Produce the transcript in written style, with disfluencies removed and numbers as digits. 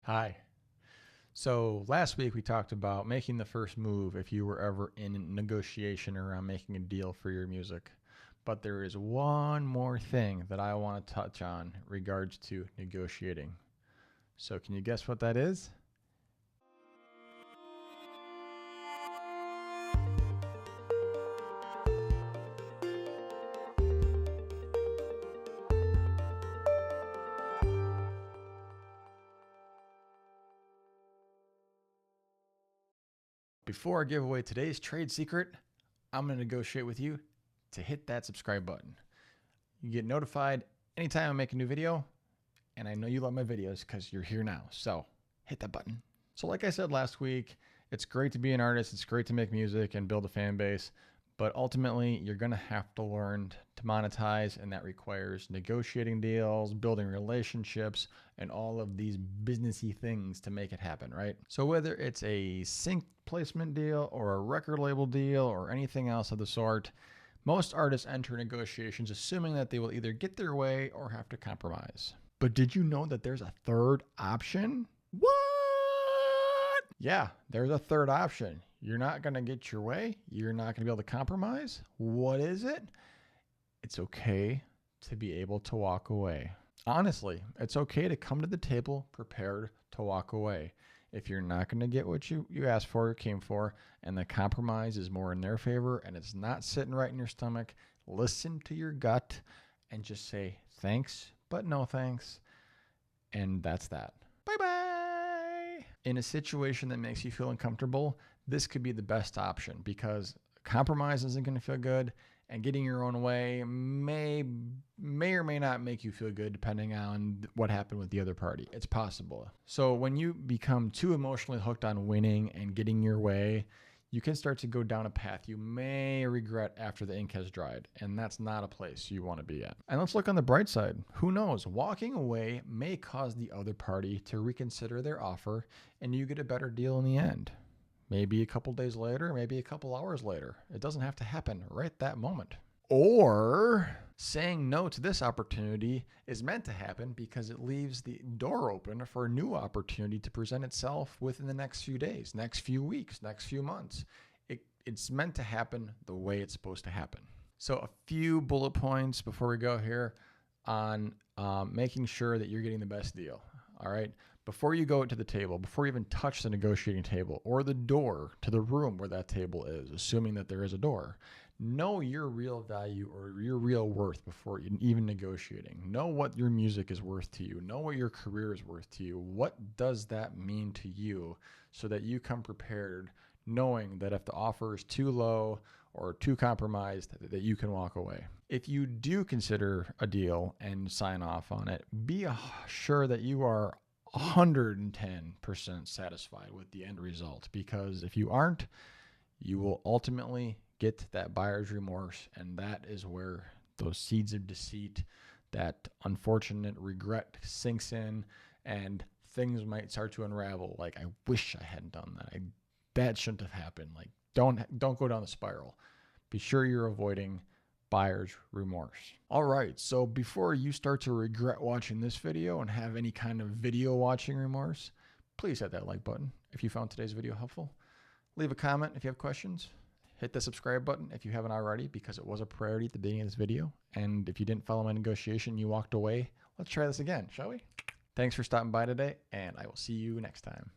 Hi. So last week we talked about making the first move if you were ever in negotiation around making a deal for your music. But there is one more thing that I want to touch on regards to negotiating. So can you guess what that is? Before I give away today's trade secret, I'm going to negotiate with you to hit that subscribe button. You get notified anytime I make a new video, and I know you love my videos because you're here now. So hit that button. So like I said last week, it's great to be an artist. It's great to make music and build a fan base. But ultimately, you're going to have to learn to monetize, and that requires negotiating deals, building relationships, and all of these businessy things to make it happen, right? So whether it's a sync placement deal or a record label deal or anything else of the sort, most artists enter negotiations assuming that they will either get their way or have to compromise. But did you know that there's a third option? What? Yeah, there's a third option. You're not going to get your way. You're not going to be able to compromise. What is it? It's okay to be able to walk away. Honestly, it's okay to come to the table prepared to walk away. If you're not going to get what you asked for or came for, and the compromise is more in their favor and it's not sitting right in your stomach, listen to your gut and just say thanks, but no thanks. And that's that. Bye-bye. In a situation that makes you feel uncomfortable, this could be the best option because compromise isn't going to feel good, and getting your own way may or may not make you feel good depending on what happened with the other party. It's possible. So when you become too emotionally hooked on winning and getting your way, you can start to go down a path you may regret after the ink has dried, and that's not a place you want to be at. And let's look on the bright side. Who knows? Walking away may cause the other party to reconsider their offer, and you get a better deal in the end. Maybe a couple days later, maybe a couple hours later. It doesn't have to happen right that moment. Or saying no to this opportunity is meant to happen because it leaves the door open for a new opportunity to present itself within the next few days, next few weeks, next few months. It's meant to happen the way it's supposed to happen. So a few bullet points before we go here on making sure that you're getting the best deal. All right. Before you go to the table, before you even touch the negotiating table or the door to the room where that table is, assuming that there is a door, know your real value or your real worth before even negotiating. Know what your music is worth to you. Know what your career is worth to you. What does that mean to you so that you come prepared, knowing that if the offer is too low or too compromised, that you can walk away. If you do consider a deal and sign off on it, be sure that you are 110% satisfied with the end result, because if you aren't, you will ultimately get that buyer's remorse, and that is where those seeds of deceit, that unfortunate regret sinks in, and things might start to unravel. Like, I wish I hadn't done that. That shouldn't have happened. Like, don't go down the spiral. Be sure you're avoiding buyer's remorse. All right, so before you start to regret watching this video and have any kind of video watching remorse, please hit that like button if you found today's video helpful. Leave a comment if you have questions. Hit the subscribe button if you haven't already, because it was a priority at the beginning of this video. And if you didn't follow my negotiation, you walked away, let's try this again, shall we? Thanks for stopping by today, and I will see you next time.